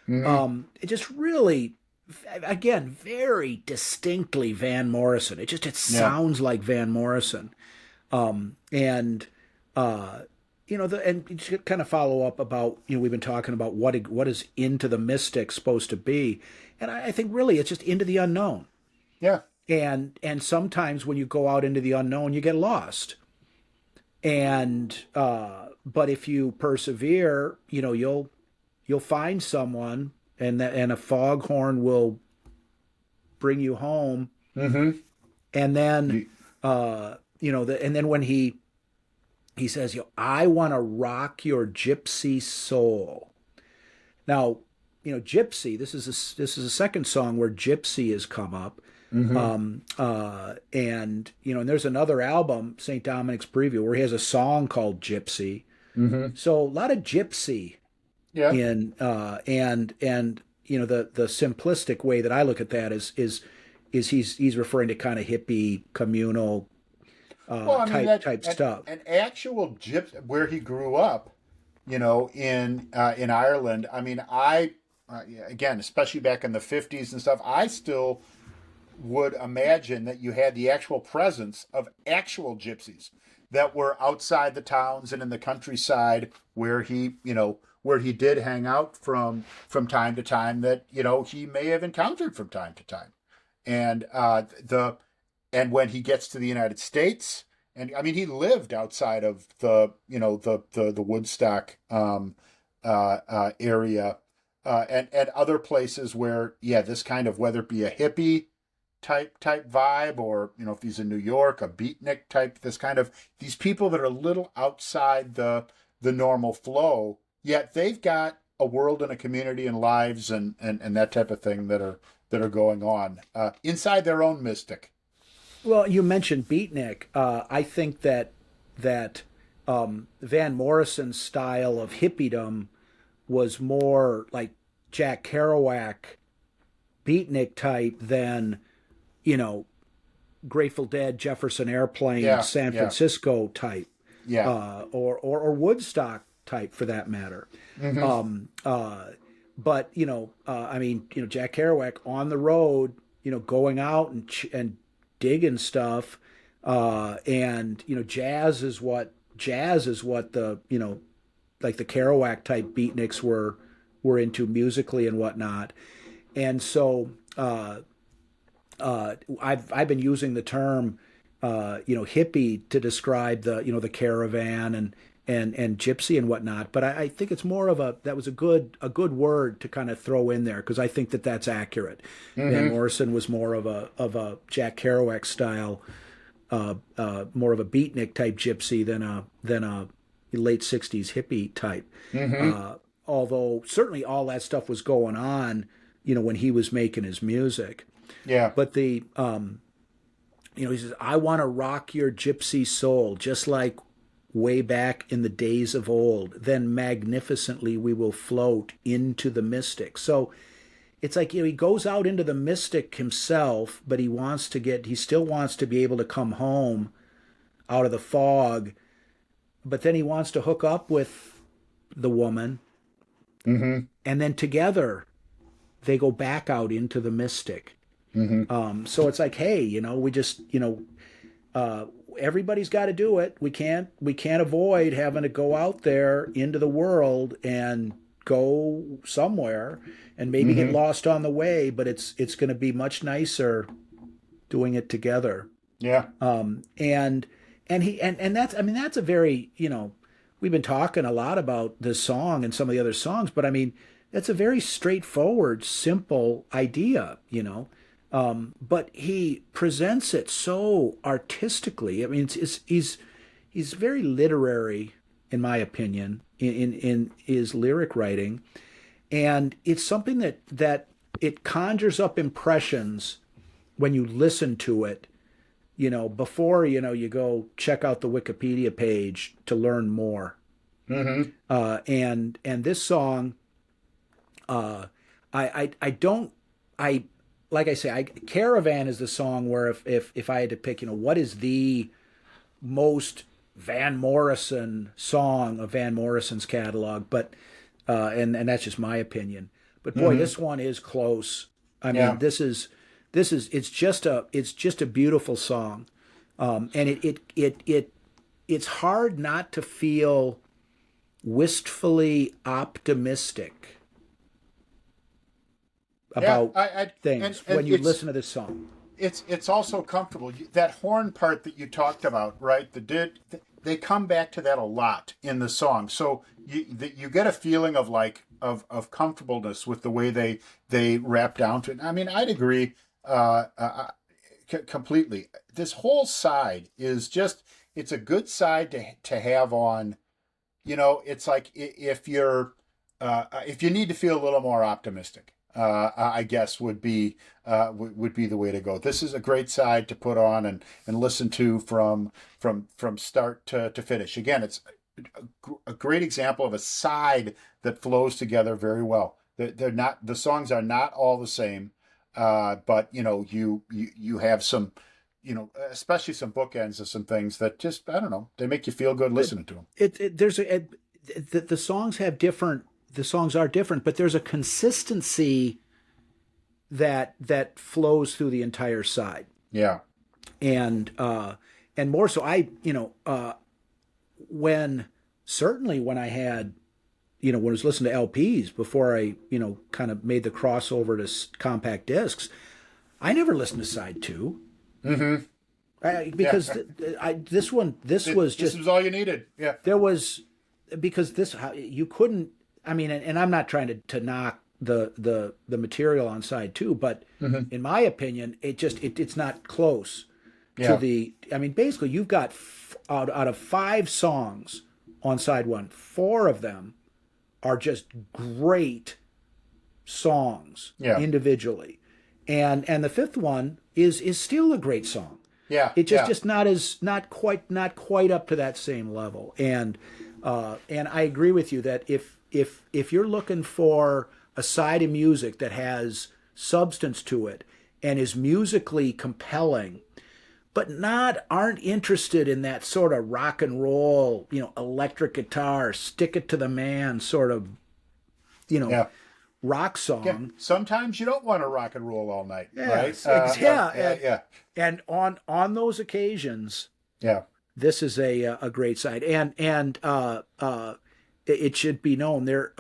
Hmm. Hmm. It just really, again, very distinctly Van Morrison. It Yeah. sounds like Van Morrison. And and you should kind of follow up about, we've been talking about what is Into the Mystic supposed to be, and I think really it's just into the unknown. Yeah. And sometimes when you go out into the unknown, you get lost. And but if you persevere, you'll find someone, and a foghorn will bring you home. Hmm. And then You, and then when he says, I want to rock your gypsy soul. Now, gypsy, this is a second song where gypsy has come up. hmm. And there's another album, St. Dominic's Preview, where he has a song called Gypsy. Hmm. So a lot of gypsy Yeah. in, and the simplistic way that I look at that is he's referring to kind of hippie communal Well, I mean type stuff. an actual gypsy where he grew up, in Ireland. I mean, again, especially back in the 50s and stuff, I still would imagine that you had the actual presence of actual gypsies that were outside the towns and in the countryside where he did hang out from time to time, that he may have encountered from time to time. And the and when he gets to the United States, and I mean, he lived outside of the Woodstock area, and other places where, yeah, this kind of, whether it be a hippie type vibe, or if he's in New York, a beatnik type, this kind of, these people that are a little outside the normal flow, yet they've got a world and a community and lives and that type of thing that are going on inside their own mystic. Well, you mentioned beatnik. I think that Van Morrison's style of hippiedom was more like Jack Kerouac beatnik type than, you know, Grateful Dead, Jefferson Airplane, Yeah, San yeah, Francisco type, yeah. or Woodstock type for that matter. Hmm. Um, but I mean, Jack Kerouac on the road, going out and digging stuff, and jazz is what the like the Kerouac type beatniks were into musically and whatnot, and so I've been using the term hippie to describe the Caravan and gypsy and whatnot, but I think it's more of that was a good word to kind of throw in there, because I think that that's accurate. Van Hmm. Morrison was more of a Jack Kerouac style, more of a beatnik type gypsy than a late '60s hippie type. Hmm. Uh, Although certainly all that stuff was going on, when he was making his music. Yeah. But he says, I want to rock your gypsy soul, just like way back in the days of old. Then magnificently we will float into the mystic. So it's like, he goes out into the mystic himself, but he still wants to be able to come home out of the fog, but then he wants to hook up with the woman, Hmm. and then together they go back out into the mystic. Hmm. So it's like, hey, we just, uh, everybody's got to do it. We can't avoid having to go out there into the world and go somewhere and maybe get Hmm. lost on the way, but it's going to be much nicer doing it together. Yeah. And that's, I mean, that's a very, we've been talking a lot about this song and some of the other songs, but I mean, that's a very straightforward, simple idea. But he presents it so artistically. I mean, he's very literary in my opinion, in his lyric writing, and it's something that it conjures up impressions when you listen to it. Before you go check out the Wikipedia page to learn more. Mm-hmm. And this song, I don't I like I say, Caravan is the song where if I had to pick, what is the most Van Morrison song of Van Morrison's catalog, but and that's just my opinion. But boy, Mm-hmm. this one is close. I mean, Yeah. this is it's just a beautiful song, and it's hard not to feel wistfully optimistic Yeah. about things And when you listen to this song. it's also comfortable. That horn part that you talked about, right? They come back to that a lot in the song. So you get a feeling of like of comfortableness with the way they wrap down to it. I mean, I'd agree completely. This whole side is just it's a good side to have on. It's like if you need to feel a little more optimistic, I guess would be the way to go. This is a great side to put on and listen to from start to finish. Again, it's a great example of a side that flows together very well. They're not the songs are not all the same, but you have some. Especially some bookends of some things that just I don't know. They make you feel good listening to them. The songs have different. The songs are different, but there's a consistency that flows through the entire side. Yeah. And more so, when certainly when I had when I was listening to LPs before I kind of made the crossover to compact discs, I never listened to side two. Mm-hmm. Because this was all you needed. Yeah. There was because you couldn't. I mean, and I'm not trying to knock the material on side two, but in my opinion, it's not close to the. I mean, basically, you've got out of 5 songs on side one, 4 of them are just great songs individually, and the 5th one is still a great song. Yeah, it's just not quite up to that same level. And I agree with you that if you're looking for a side of music that has substance to it and is musically compelling, but aren't interested in that sort of rock and roll, electric guitar, stick it to the man sort of, rock song. Yeah. Sometimes you don't want to rock and roll all night, right? And on those occasions, this is a great side, and it should be known there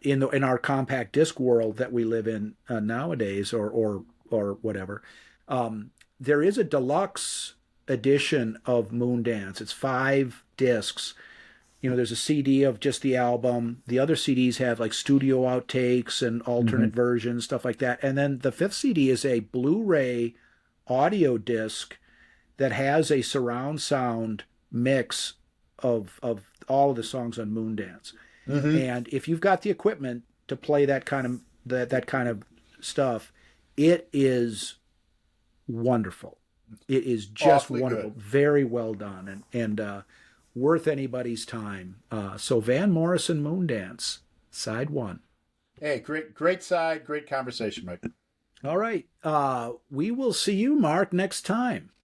in our compact disc world that we live in nowadays, or whatever. There is a deluxe edition of Moondance. It's 5 discs. There's a CD of just the album. The other CDs have like studio outtakes and alternate versions, stuff like that. And then the 5th CD is a Blu-ray audio disc that has a surround sound mix of all of the songs on Moondance. And if you've got the equipment to play that kind of stuff, it is wonderful. It is just awfully wonderful. Good. Very well done, and worth anybody's time. So Van Morrison Moondance, side 1. Hey, great side, great conversation, Mike. All right. We will see you, Mark, next time.